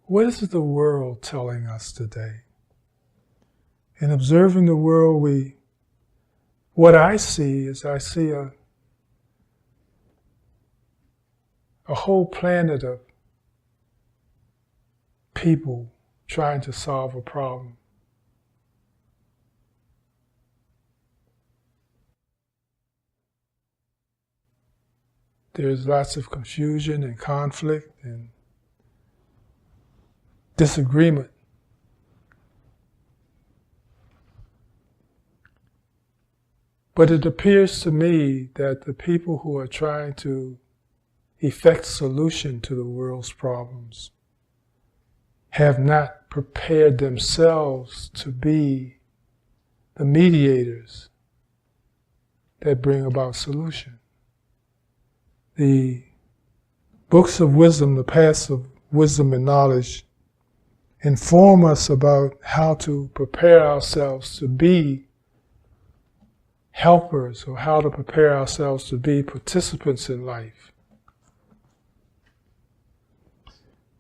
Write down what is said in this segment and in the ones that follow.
what is the world telling us today? In observing the world, what I see is a whole planet of people trying to solve a problem. There's lots of confusion and conflict and disagreement. But it appears to me that the people who are trying to effect solution to the world's problems have not prepared themselves to be the mediators that bring about solution. The books of wisdom, the paths of wisdom and knowledge, inform us about how to prepare ourselves to be helpers, or how to prepare ourselves to be participants in life.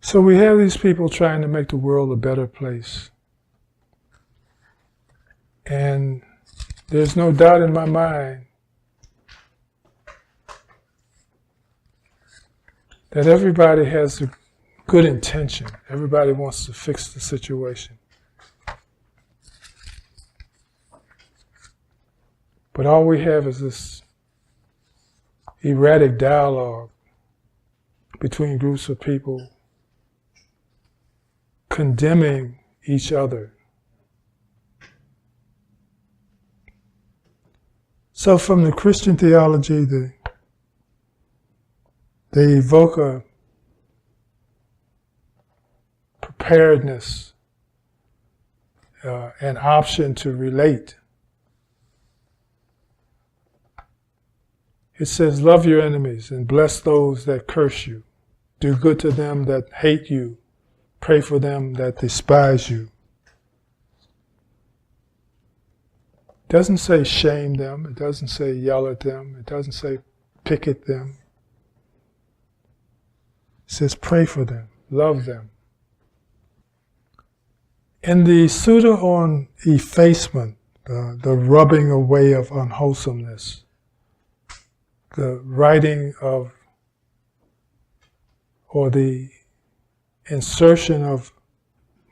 So we have these people trying to make the world a better place. And there's no doubt in my mind that everybody has a good intention. Everybody wants to fix the situation. But all we have is this erratic dialogue between groups of people condemning each other. So from the Christian theology, they evoke a preparedness, an option to relate. It says, love your enemies and bless those that curse you. Do good to them that hate you. Pray for them that despise you. It doesn't say shame them. It doesn't say yell at them. It doesn't say pick at them. It says pray for them, love them. In the Sutta on effacement, the rubbing away of unwholesomeness, the writing of, or the insertion of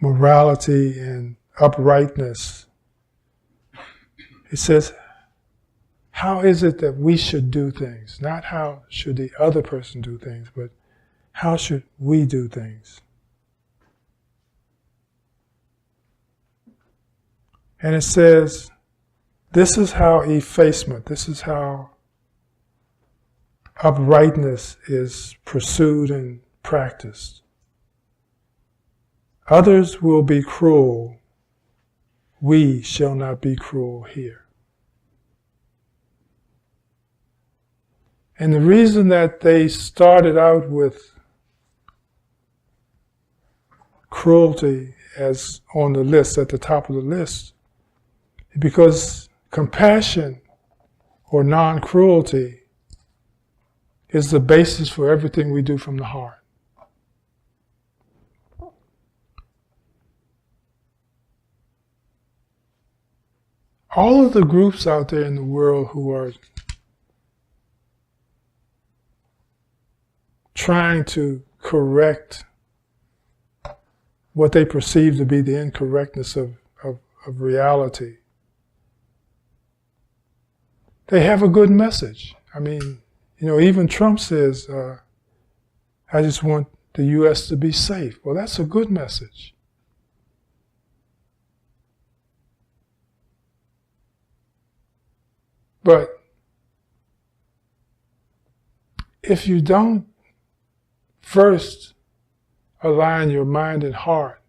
morality and uprightness, it says, how is it that we should do things? Not how should the other person do things, but how should we do things? And it says, this is how effacement, this is how uprightness is pursued and practiced. Others will be cruel. We shall not be cruel here. And the reason that they started out with cruelty as on the list, at the top of the list, is because compassion or non-cruelty is the basis for everything we do from the heart. All of the groups out there in the world who are trying to correct what they perceive to be the incorrectness of reality, they have a good message. I mean, even Trump says, I just want the U.S. to be safe. Well, that's a good message. But if you don't first align your mind and heart,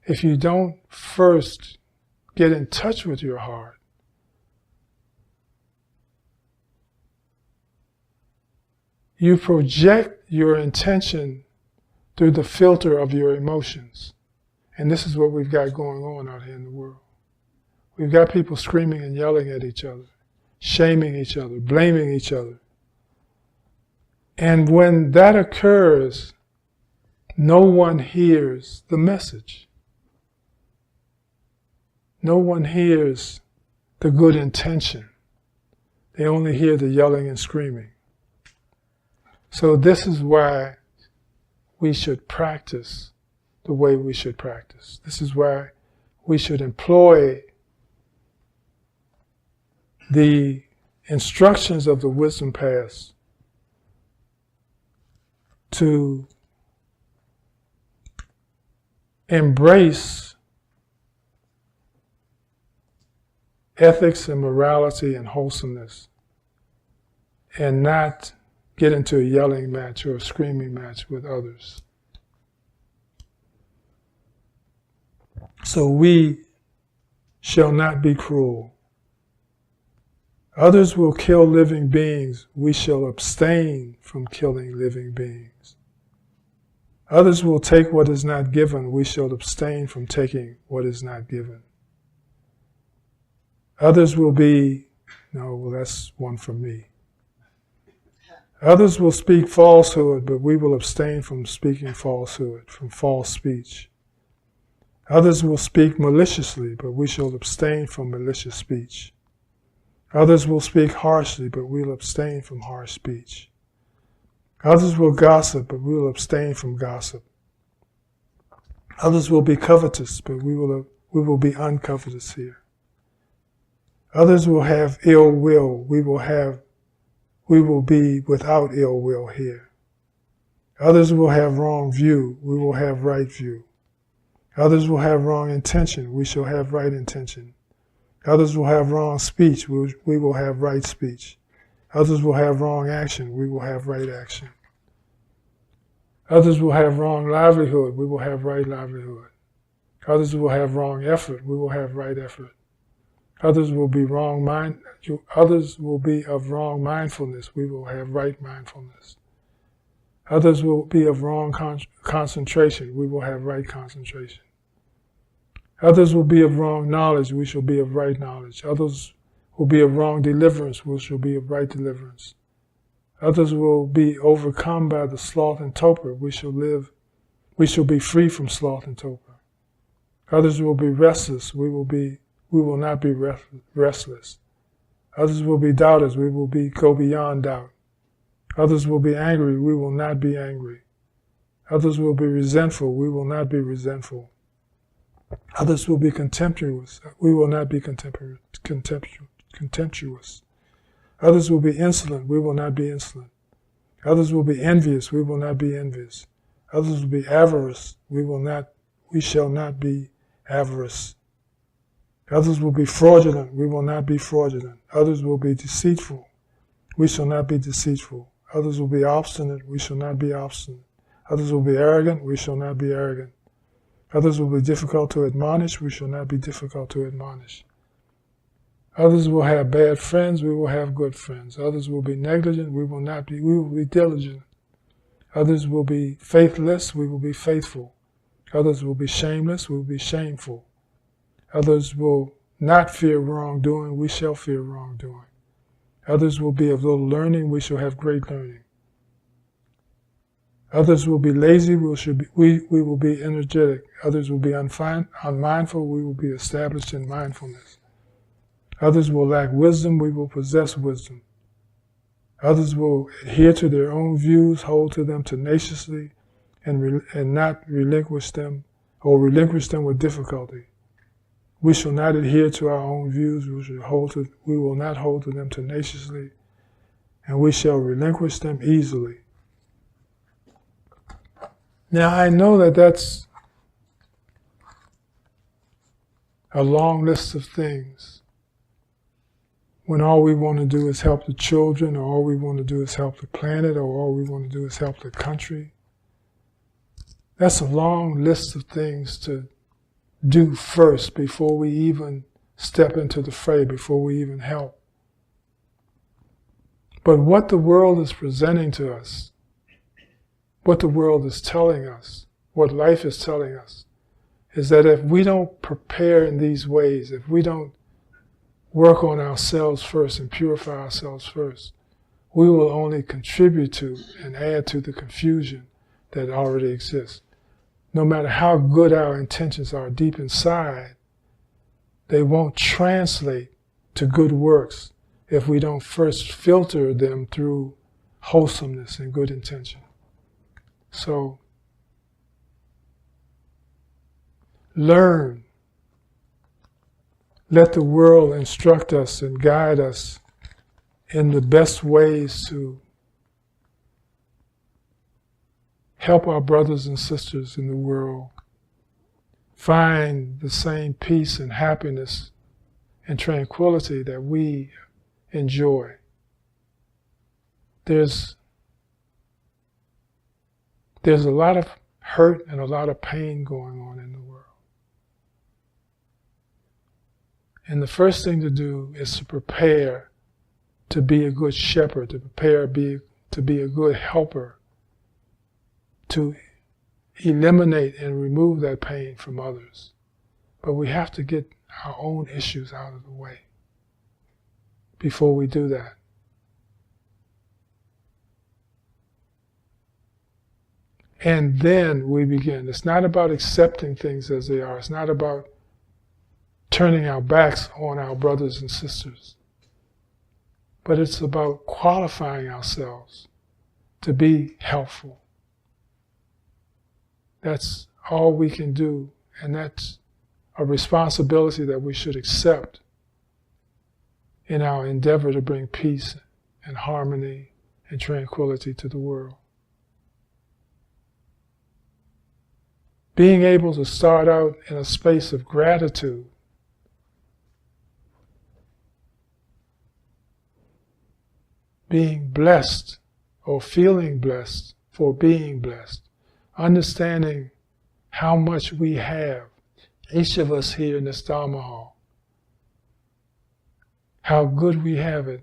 if you don't first get in touch with your heart, you project your intention through the filter of your emotions. And this is what we've got going on out here in the world. We've got people screaming and yelling at each other, shaming each other, blaming each other. And when that occurs, no one hears the message. No one hears the good intention. They only hear the yelling and screaming. So this is why we should practice the way we should practice. This is why we should employ the instructions of the wisdom paths to embrace ethics and morality and wholesomeness, and not get into a yelling match or a screaming match with others. So we shall not be cruel. Others will kill living beings. We shall abstain from killing living beings. Others will take what is not given. We shall abstain from taking what is not given. Others will be, no, well, that's one for me. Others will speak falsehood, but we will abstain from speaking falsehood, from false speech. Others will speak maliciously, but we shall abstain from malicious speech. Others will speak harshly, but we will abstain from harsh speech. Others will gossip, but we will abstain from gossip. Others will be covetous, but we will be uncovetous here. Others will have ill will, we will be without ill will here. Others will have wrong view, we will have right view. Others will have wrong intention, we shall have right intention. Others will have wrong speech, we will have right speech. Others will have wrong action, we will have right action. Others will have wrong livelihood, we will have right livelihood. Others will have wrong effort, we will have right effort. Others will be others will be of wrong mindfulness, we will have right mindfulness. Others will be of wrong concentration, we will have right concentration. Others will be of wrong knowledge, we shall be of right knowledge. Others will be of wrong deliverance, we shall be of right deliverance. Others will be overcome by the sloth and torpor, we shall be free from sloth and torpor. Others will be restless, we will not be restless. Others will be doubters, we will go beyond doubt. Others will be angry, we will not be angry. Others will be resentful, we will not be resentful. Others will be contemptuous, we will not be contemptuous. Others will be insolent, we will not be insolent. Others will be envious, we will not be envious. Others will be avarice, we shall not be avarice. Others will be fraudulent, we will not be fraudulent. Others will be deceitful, we shall not be deceitful. Others will be obstinate, we shall not be obstinate. Others will be arrogant, we shall not be arrogant. Others will be difficult to admonish, we shall not be difficult to admonish. Others will have bad friends, we will have good friends. Others will be negligent, we will be diligent. Others will be faithless, we will be faithful. Others will be shameless, we will be shameful. Others will not fear wrongdoing, we shall fear wrongdoing. Others will be of little learning, we shall have great learning. Others will be lazy, we will be energetic. Others will be unmindful, we will be established in mindfulness. Others will lack wisdom, we will possess wisdom. Others will adhere to their own views, hold to them tenaciously, and not relinquish them, or relinquish them with difficulty. We shall not adhere to our own views, we will not hold to them tenaciously, and we shall relinquish them easily. Now I know that that's a long list of things, when all we want to do is help the children, or all we want to do is help the planet, or all we want to do is help the country. That's a long list of things to do first before we even step into the fray, before we even help. But what the world is presenting to us, what the world is telling us, what life is telling us, is that if we don't prepare in these ways, if we don't work on ourselves first and purify ourselves first, we will only contribute to and add to the confusion that already exists. No matter how good our intentions are deep inside, they won't translate to good works if we don't first filter them through wholesomeness and good intention. So, learn. Let the world instruct us and guide us in the best ways to help our brothers and sisters in the world find the same peace and happiness and tranquility that we enjoy. There's a lot of hurt and a lot of pain going on in the world. And the first thing to do is to prepare to be a good shepherd, to prepare to be a good helper, to eliminate and remove that pain from others. But we have to get our own issues out of the way before we do that. And then we begin. It's not about accepting things as they are. It's not about turning our backs on our brothers and sisters. But it's about qualifying ourselves to be helpful. That's all we can do, and that's a responsibility that we should accept in our endeavor to bring peace and harmony and tranquility to the world. Being able to start out in a space of gratitude, being blessed or feeling blessed for being blessed, understanding how much we have, each of us here in this Dharma hall, how good we have it.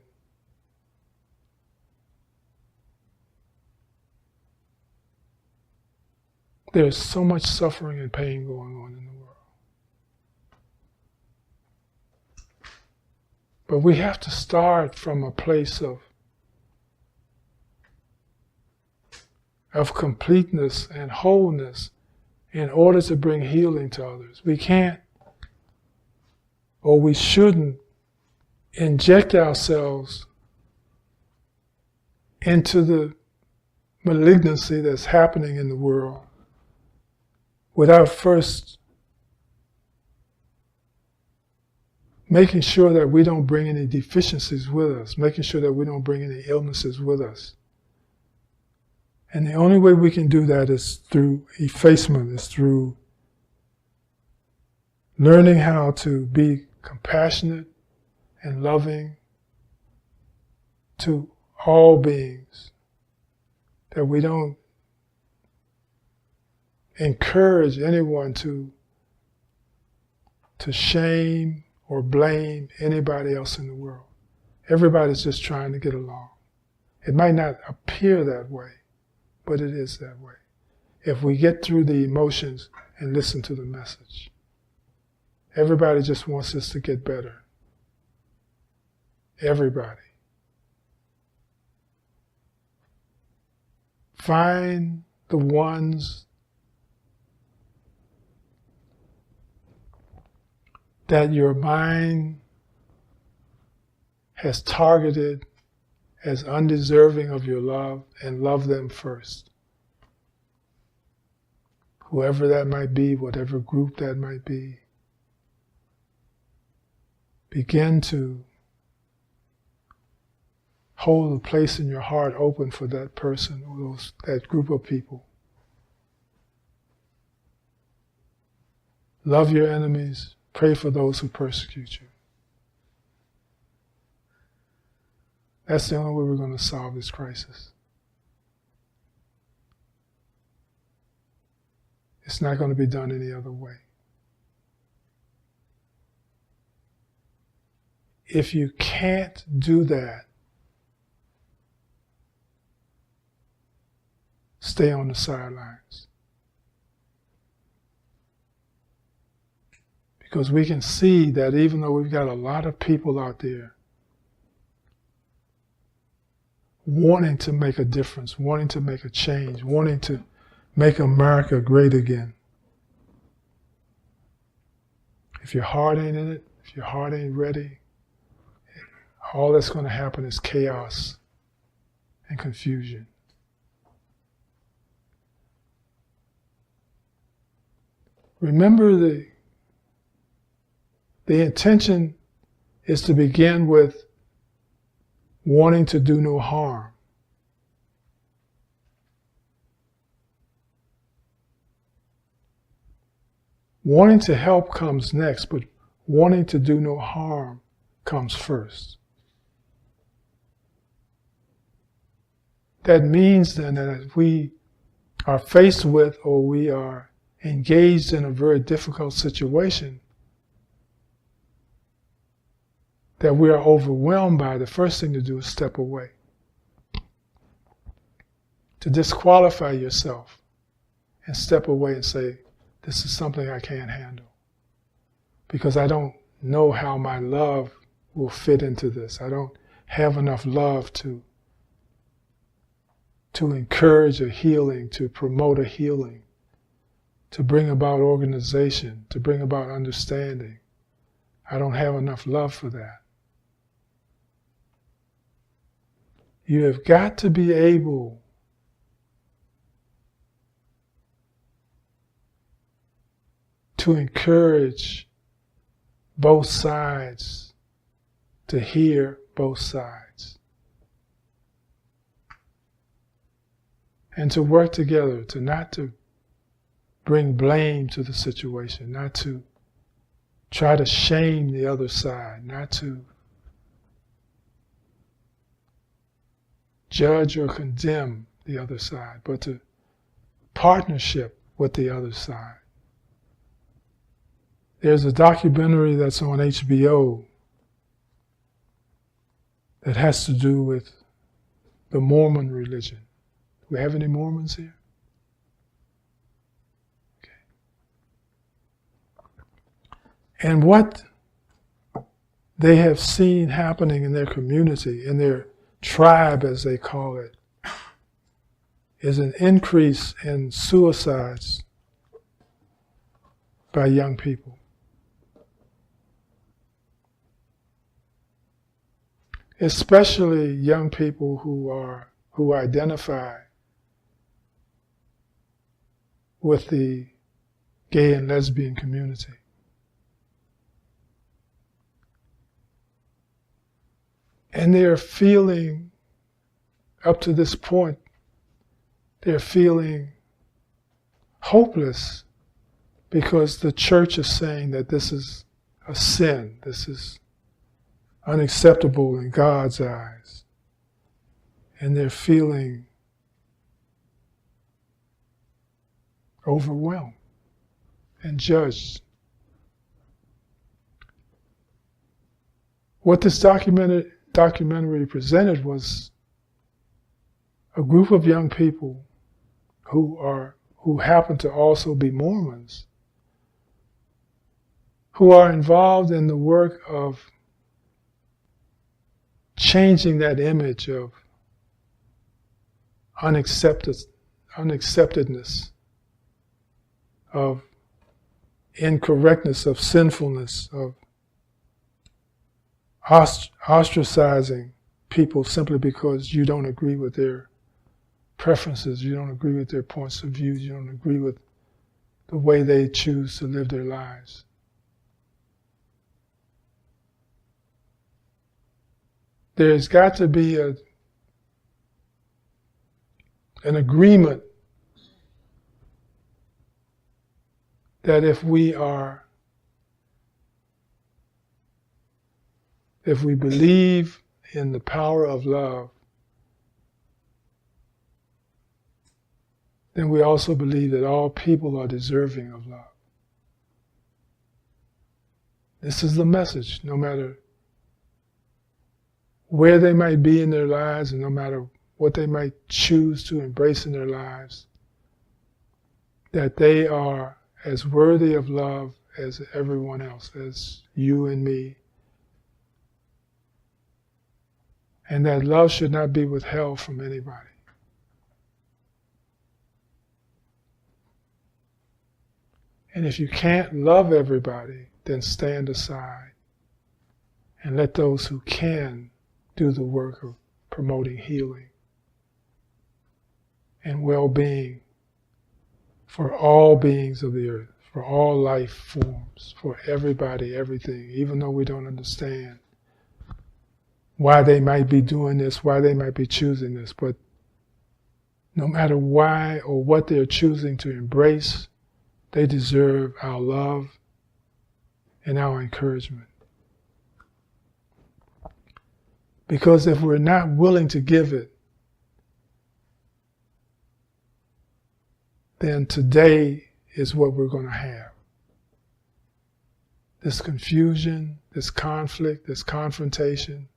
There's so much suffering and pain going on in the world. But we have to start from a place of completeness and wholeness in order to bring healing to others. We can't, or we shouldn't, inject ourselves into the malignancy that's happening in the world without first making sure that we don't bring any deficiencies with us, making sure that we don't bring any illnesses with us. And the only way we can do that is through effacement, is through learning how to be compassionate and loving to all beings, that we don't encourage anyone to shame or blame anybody else in the world. Everybody's just trying to get along. It might not appear that way, but it is that way. If we get through the emotions and listen to the message. Everybody just wants us to get better. Everybody. Find the ones that your mind has targeted as undeserving of your love, and love them first. Whoever that might be, whatever group that might be, begin to hold a place in your heart open for that person or that group of people. Love your enemies, pray for those who persecute you. That's the only way we're going to solve this crisis. It's not going to be done any other way. If you can't do that, stay on the sidelines. Because we can see that even though we've got a lot of people out there wanting to make a difference, wanting to make a change, wanting to make America great again. If your heart ain't in it, if your heart ain't ready, all that's going to happen is chaos and confusion. Remember, the intention is to begin with wanting to do no harm. Wanting to help comes next, but wanting to do no harm comes first. That means then that if we are faced with or we are engaged in a very difficult situation that we are overwhelmed by, the first thing to do is step away. To disqualify yourself and step away and say, this is something I can't handle. Because I don't know how my love will fit into this. I don't have enough love to encourage a healing, to promote a healing, to bring about organization, to bring about understanding. I don't have enough love for that. You have got to be able to encourage both sides, to hear both sides, and to work together, to not to bring blame to the situation, not to try to shame the other side, not to judge or condemn the other side, but to partnership with the other side. There's a documentary that's on HBO that has to do with the Mormon religion. Do we have any Mormons here? Okay. And what they have seen happening in their community, in their tribe as they call it, is an increase in suicides by young people. Especially young people who identify with the gay and lesbian community. And they're feeling, up to this point, they're feeling hopeless because the church is saying that this is a sin, this is unacceptable in God's eyes. And they're feeling overwhelmed and judged. What this documentary presented was a group of young people who happen to also be Mormons, who are involved in the work of changing that image of unacceptedness, of incorrectness, of sinfulness, of ostracizing people simply because you don't agree with their preferences, you don't agree with their points of view, you don't agree with the way they choose to live their lives. There's got to be an agreement that if we believe in the power of love, then we also believe that all people are deserving of love. This is the message, no matter where they might be in their lives and no matter what they might choose to embrace in their lives, that they are as worthy of love as everyone else, as you and me. And that love should not be withheld from anybody. And if you can't love everybody, then stand aside and let those who can do the work of promoting healing and well-being for all beings of the earth, for all life forms, for everybody, everything, even though we don't understand why they might be doing this, why they might be choosing this. But no matter why or what they're choosing to embrace, they deserve our love and our encouragement. Because if we're not willing to give it, then today is what we're going to have. This confusion, this conflict, this confrontation.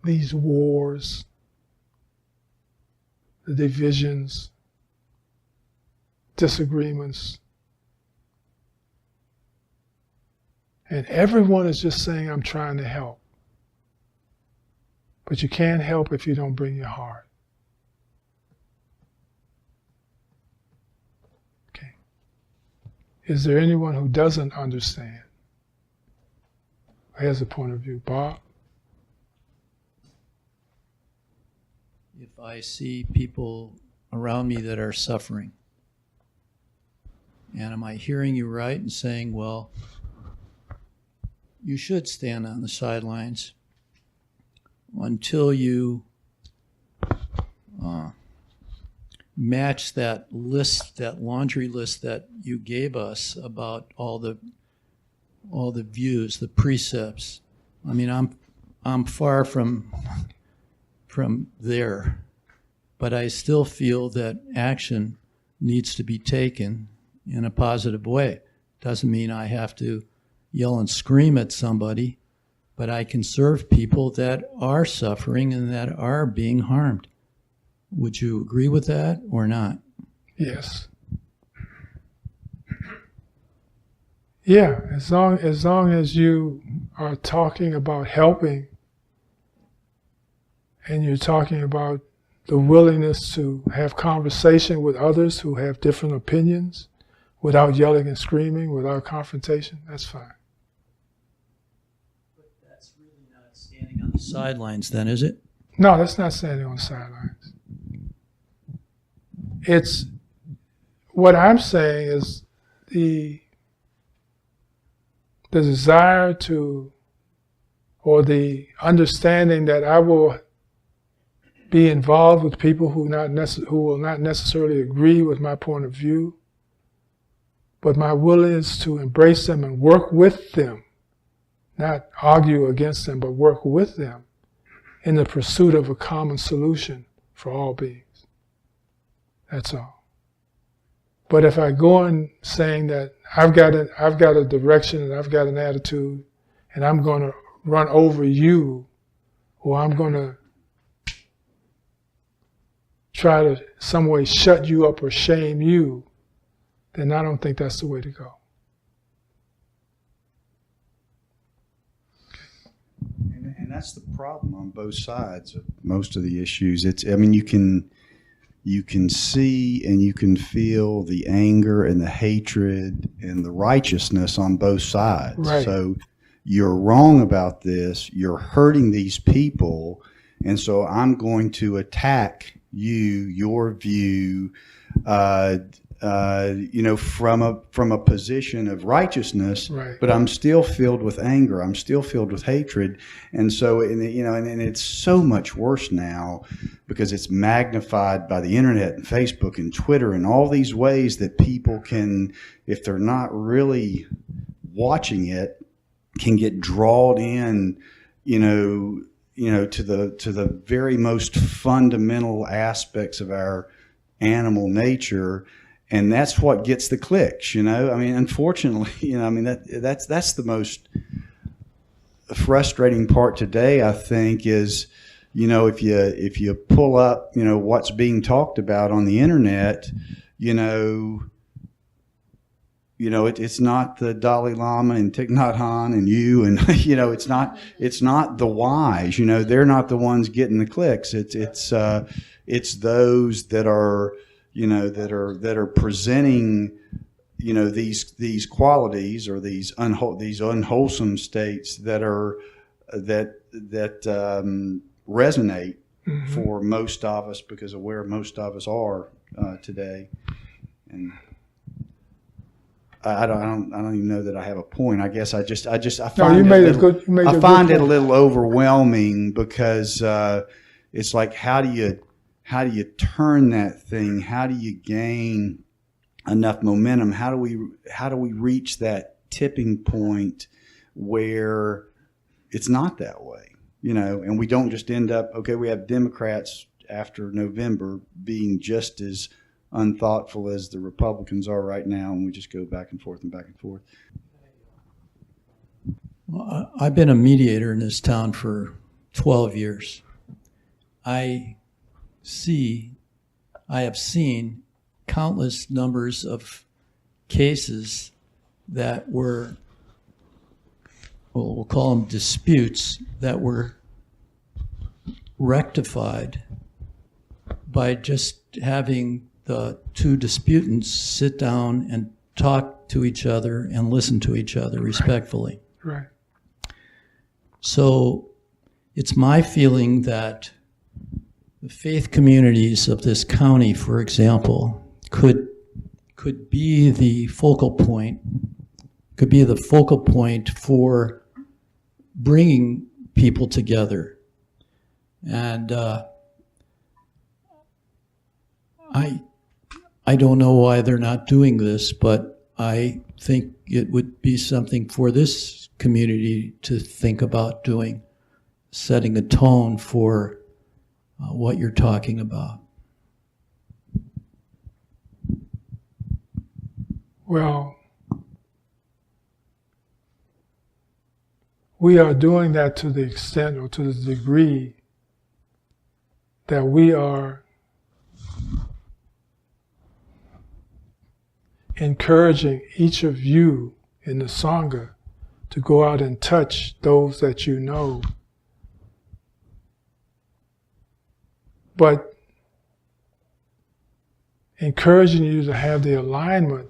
These wars, the divisions, disagreements. And everyone is just saying, I'm trying to help. But you can't help if you don't bring your heart. Okay. Is there anyone who doesn't understand? Here's a point of view. Bob? If I see people around me that are suffering, and am I hearing you right in saying, well, you should stand on the sidelines until you match that list, that laundry list that you gave us about all the views, the precepts. I mean, I'm far from there, but I still feel that action needs to be taken in a positive way. Doesn't mean I have to yell and scream at somebody, but I can serve people that are suffering and that are being harmed. Would you agree with that or not? Yes. Yeah, as long as you are talking about helping and you're talking about the willingness to have conversation with others who have different opinions without yelling and screaming, without confrontation, that's fine. But that's really not standing on the sidelines then, is it? No, that's not standing on the sidelines. It's, what I'm saying is the desire to, or the understanding that I will be involved with people who will not necessarily agree with my point of view, but my will is to embrace them and work with them, not argue against them, but work with them in the pursuit of a common solution for all beings. That's all. But if I go on saying that I've got a direction and I've got an attitude and I'm going to run over you, or I'm going to try to some way shut you up or shame you, then I don't think that's the way to go. And that's the problem on both sides of most of the issues. I mean, you can see and you can feel the anger and the hatred and the righteousness on both sides. Right. So you're wrong about this, you're hurting these people, and so I'm going to attack you, your view, from a position of righteousness, Right. but I'm still filled with anger. I'm still filled with hatred, and so and it's so much worse now because it's magnified by the internet and Facebook and Twitter and all these ways that people can, if they're not really watching it, can get drawn in, to the very most fundamental aspects of our animal nature, and that's what gets the clicks. I mean, unfortunately, that's the most frustrating part today, I think, is if you pull up what's being talked about on the internet, it's not the Dalai Lama and Thich Nhat Hanh and you and it's not the wise. They're not the ones getting the clicks. It's those that are that are presenting these qualities or these unwholesome states that resonate for most of us because of where most of us are today. And I don't even know that I have a point. I guess I find it a little overwhelming because it's like how do you turn that thing? How do you gain enough momentum? How do we reach that tipping point where it's not that way? And we don't just end up we have Democrats after November being just as unthoughtful as the Republicans are right now, and we just go back and forth and back and forth. Well, I've been a mediator in this town for 12 years. I have seen countless numbers of cases that were, we'll call them disputes, that were rectified by just having the two disputants sit down and talk to each other and listen to each other respectfully. Right. So it's my feeling that the faith communities of this county, for example, could be the focal point, for bringing people together. And I don't know why they're not doing this, but I think it would be something for this community to think about doing, setting a tone for what you're talking about. Well, we are doing that to the extent or to the degree that we are encouraging each of you in the Sangha to go out and touch those that you know. But encouraging you to have the alignment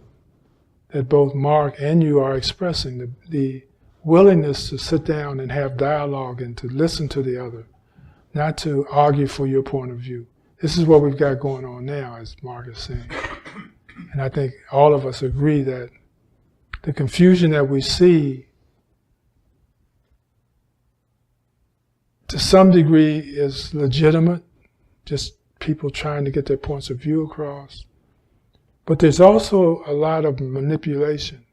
that both Mark and you are expressing, the willingness to sit down and have dialogue and to listen to the other, not to argue for your point of view. This is what we've got going on now, as Mark is saying. And I think all of us agree that the confusion that we see, to some degree, is legitimate, just people trying to get their points of view across. But there's also a lot of manipulation.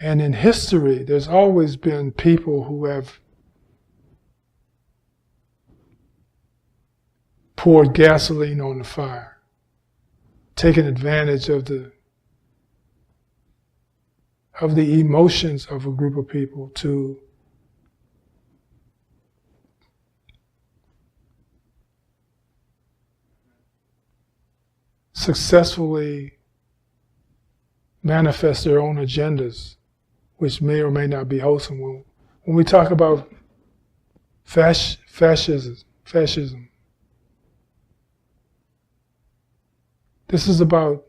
And in history, there's always been people who have poured gasoline on the fire, taken advantage of the emotions of a group of people to successfully manifest their own agendas, which may or may not be wholesome. When we talk about fascism, this is about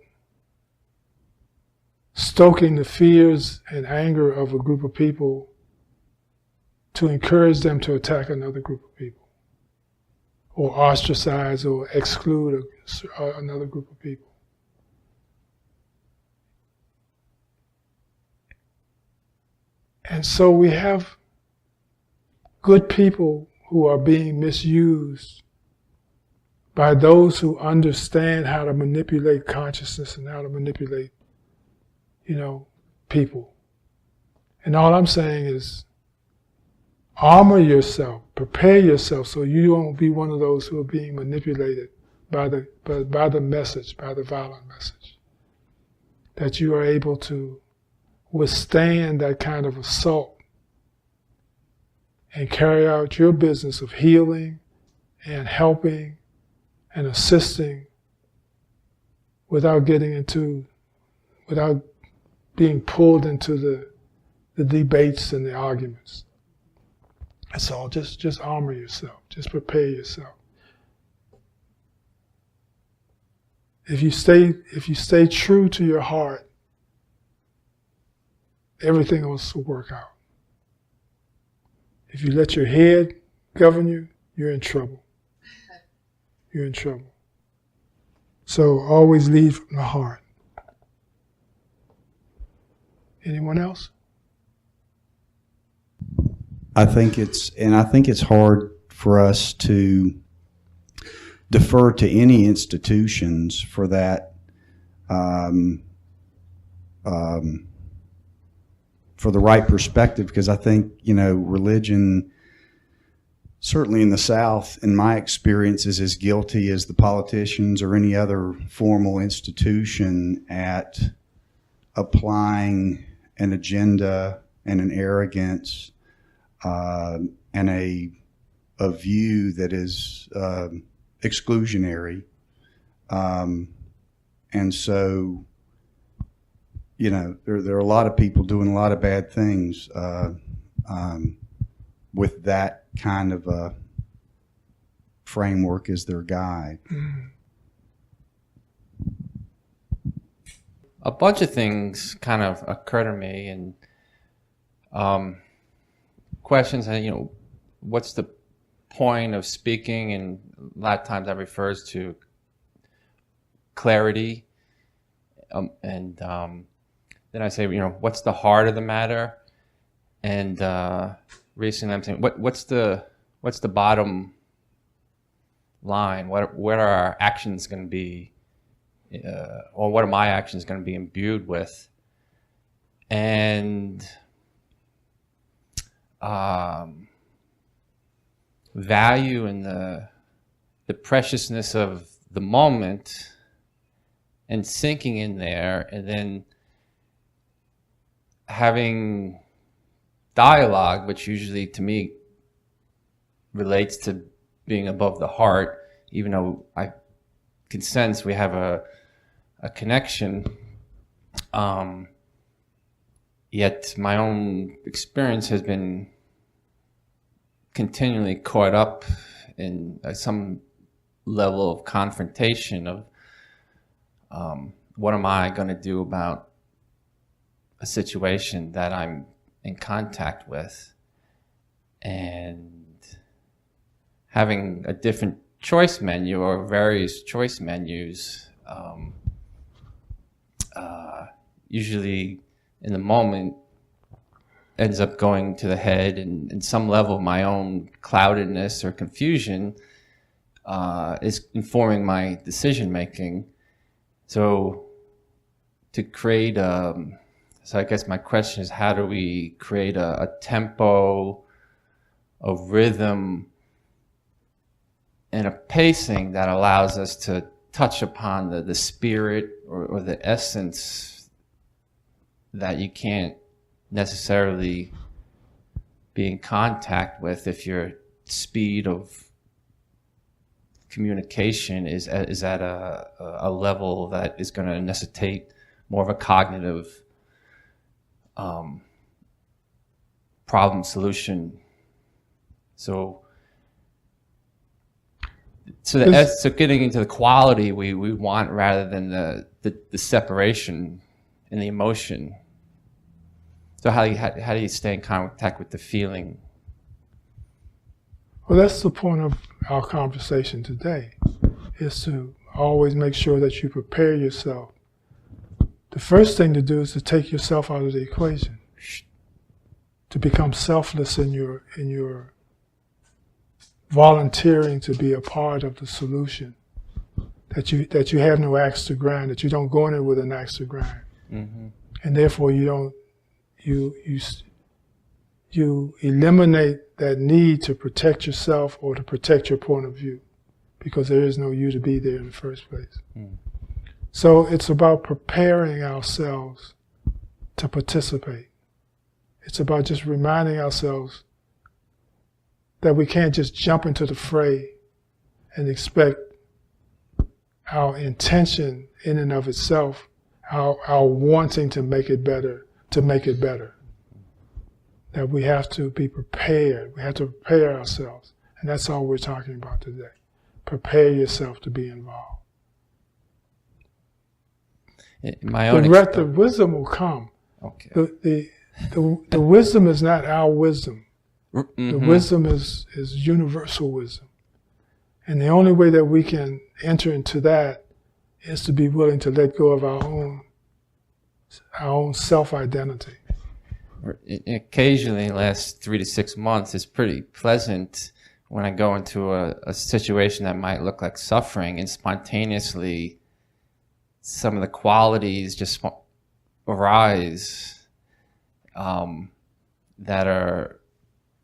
stoking the fears and anger of a group of people to encourage them to attack another group of people, or ostracize or exclude another group of people. And so we have good people who are being misused by those who understand how to manipulate consciousness and how to manipulate, people. And all I'm saying is, armor yourself, prepare yourself so you won't be one of those who are being manipulated by the message, by the violent message. That you are able to withstand that kind of assault and carry out your business of healing and helping and assisting without being pulled into the debates and the arguments. That's all. Just armor yourself. Just prepare yourself. If you stay true to your heart, everything else will work out. If you let your head govern you, you're in trouble. You're in trouble. So always lead from the heart. Anyone else? I think it's hard for us to defer to any institutions for that, for the right perspective, because I think, religion, certainly in the South, in my experience, is as guilty as the politicians or any other formal institution at applying an agenda and an arrogance and a view that is exclusionary. And so, there are a lot of people doing a lot of bad things with that kind of a framework as their guide. A bunch of things kind of occur to me, and questions, what's the point of speaking? And a lot of times that refers to clarity. And then I say, what's the heart of the matter? And recently I'm saying, what's the bottom line? What are our actions going to be, or what are my actions going to be imbued with? And value in the preciousness of the moment and sinking in there, and then having dialogue, which usually to me relates to being above the heart, even though I can sense we have a connection. Yet my own experience has been continually caught up in some level of confrontation of what am I going to do about a situation that I'm in contact with, and having a different choice menu or various choice menus, usually in the moment ends up going to the head, and some level of my own cloudedness or confusion is informing my decision making. So to create so I guess my question is, how do we create a tempo, a rhythm, and a pacing that allows us to touch upon the spirit or the essence that you can't necessarily be in contact with if your speed of communication is at a level that is going to necessitate more of a cognitive problem solution. So getting into the quality we want rather than the separation and the emotion. So how do you stay in contact with the feeling? Well, that's the point of our conversation today, is to always make sure that you prepare yourself. The first thing to do is to take yourself out of the equation, to become selfless in your volunteering to be a part of the solution, that you have no axe to grind, that you don't go in it with an axe to grind, and therefore you eliminate that need to protect yourself or to protect your point of view, because there is no you to be there in the first place. So it's about preparing ourselves to participate. It's about just reminding ourselves that we can't just jump into the fray and expect our intention in and of itself, our wanting to make it better, that we have to be prepared. We have to prepare ourselves. And that's all we're talking about today. Prepare yourself to be involved. The wisdom will come. Okay. The wisdom is not our wisdom. Mm-hmm. The wisdom is universal wisdom. And the only way that we can enter into that is to be willing to let go of our own self-identity. Occasionally, the last 3 to 6 months is pretty pleasant when I go into a situation that might look like suffering, and spontaneously some of the qualities just arise that are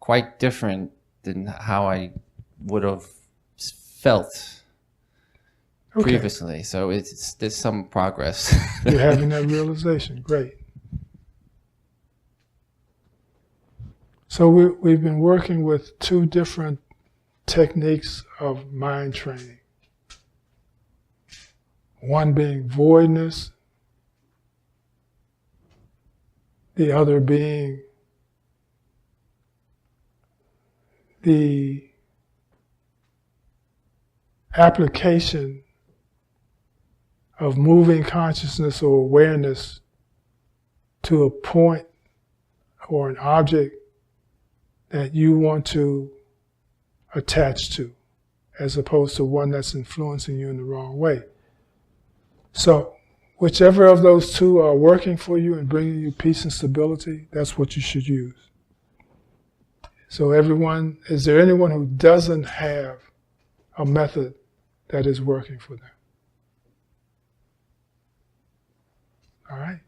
quite different than how I would have felt previously. So there's some progress. You're having that realization. Great. So we've been working with 2 different techniques of mind training. One being voidness, the other being the application of moving consciousness or awareness to a point or an object that you want to attach to, as opposed to one that's influencing you in the wrong way. So, whichever of those 2 are working for you and bringing you peace and stability, that's what you should use. So is there anyone who doesn't have a method that is working for them? All right.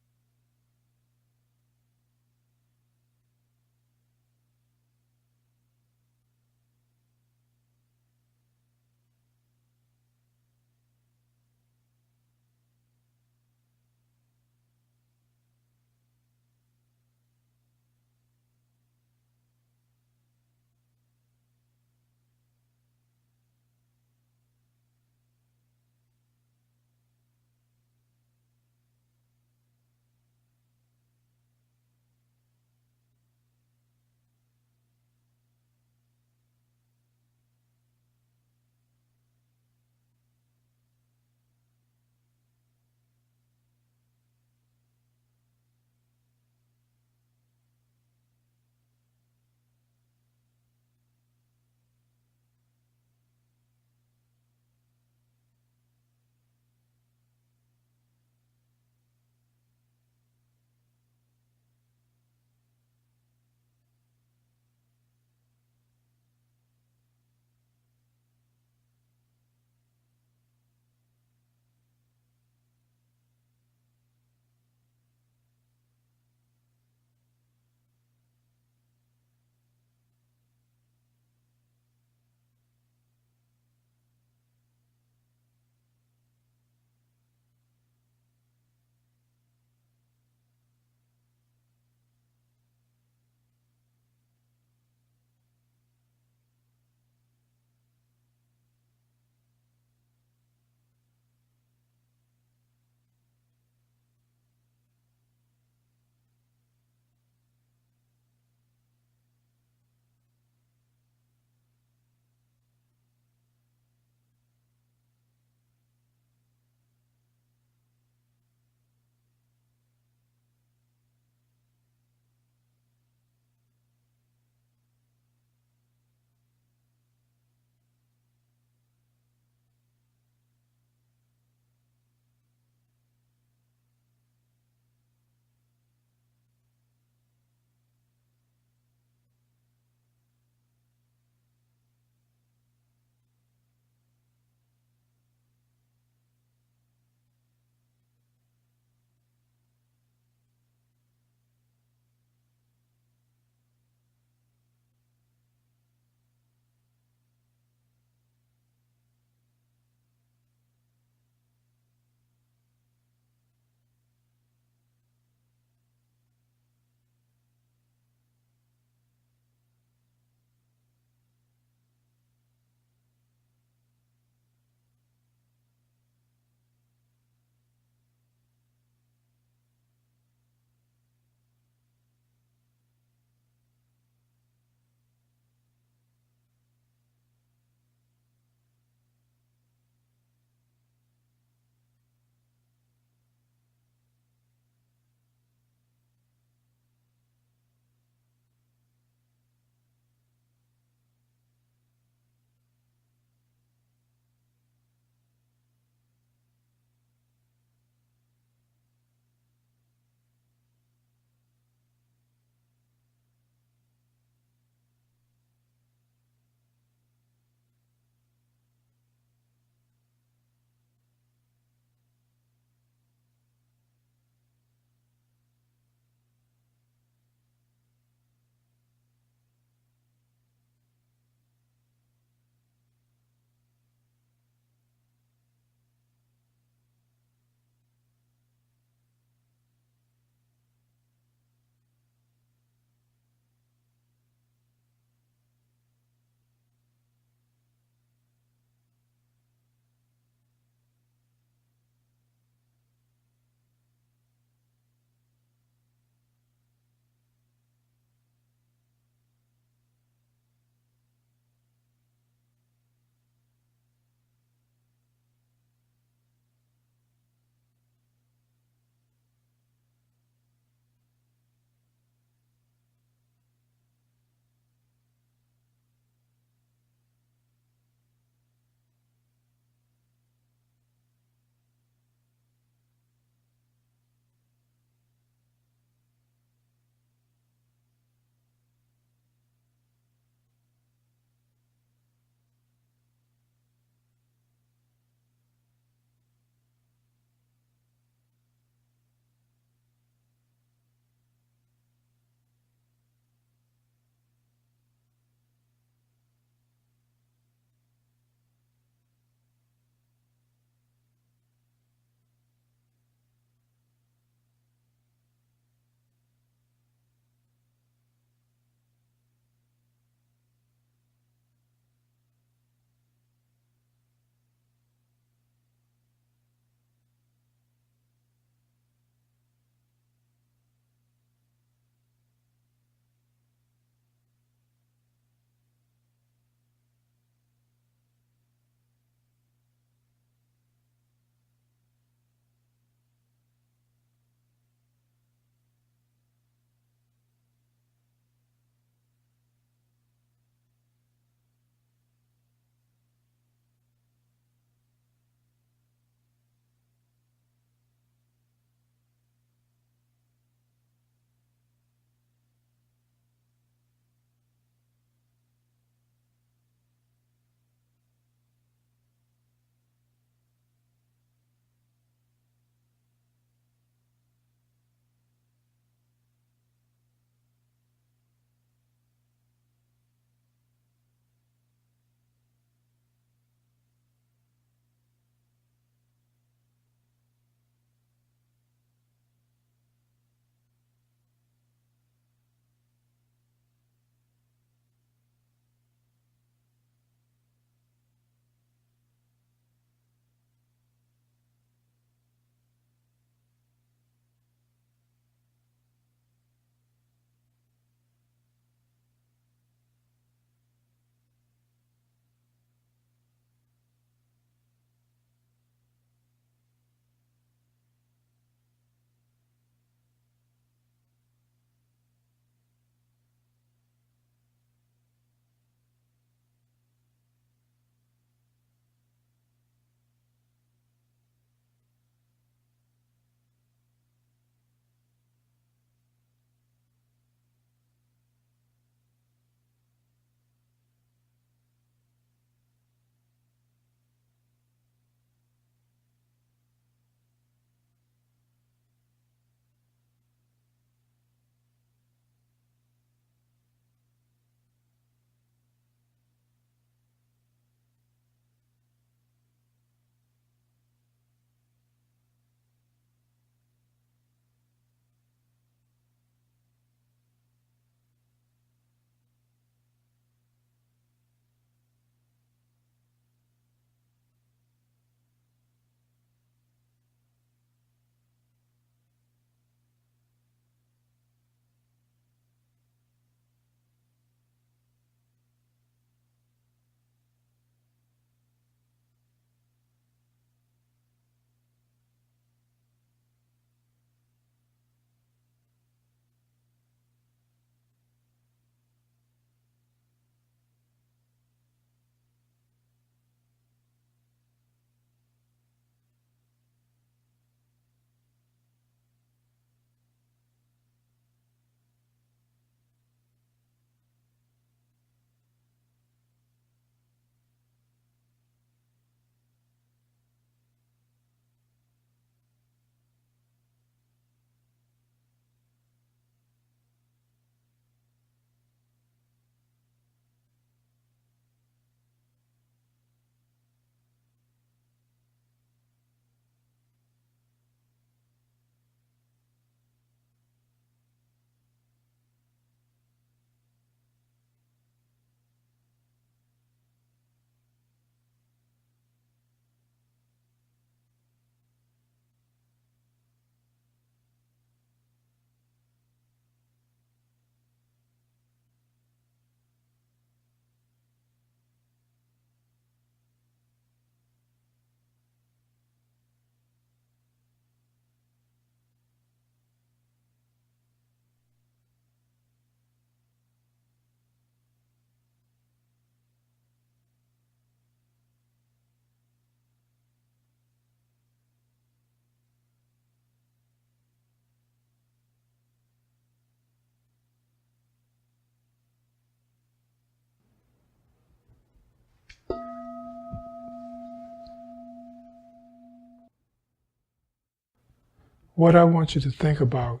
what I want you to think about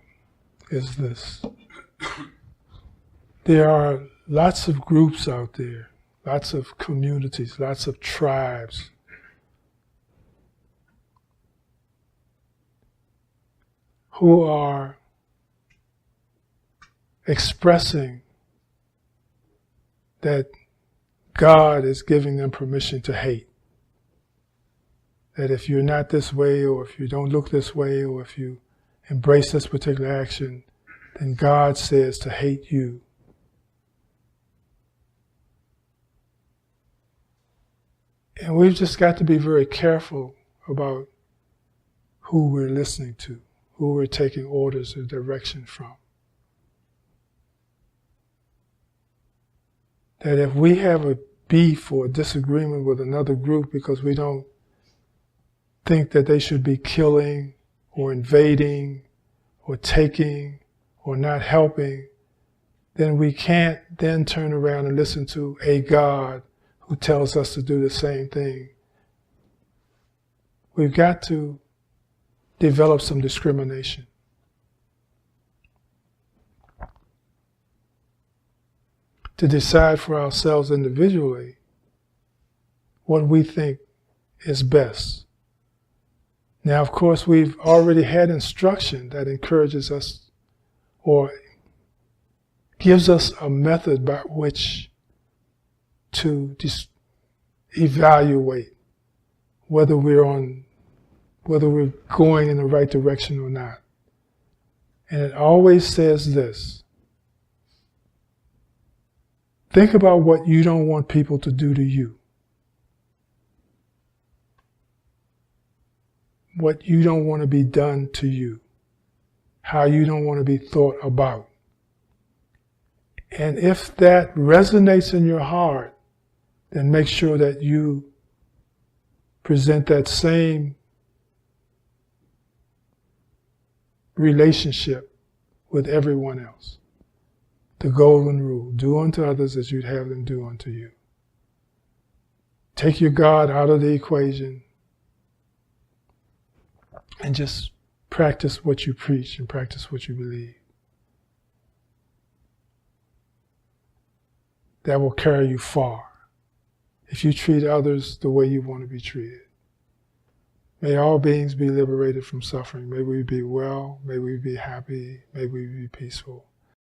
is this. There are lots of groups out there, lots of communities, lots of tribes who are expressing that God is giving them permission to hate. That if you're not this way, or if you don't look this way, or if you embrace this particular action, then God says to hate you. And we've just got to be very careful about who we're listening to, who we're taking orders or direction from. That if we have a beef or a disagreement with another group because we don't think that they should be killing or invading or taking or not helping, then we can't then turn around and listen to a God who tells us to do the same thing. We've got to develop some discrimination. To decide for ourselves individually what we think is best. Now, of course, we've already had instruction that encourages us or gives us a method by which to evaluate whether we're going in the right direction or not. And it always says this: think about what you don't want people to do to you. What you don't want to be done to you. How you don't want to be thought about. And if that resonates in your heart, then make sure that you present that same relationship with everyone else. The golden rule: do unto others as you'd have them do unto you. Take your God out of the equation and just practice what you preach and practice what you believe. That will carry you far if you treat others the way you want to be treated. May all beings be liberated from suffering. May we be well. May we be happy. May we be peaceful.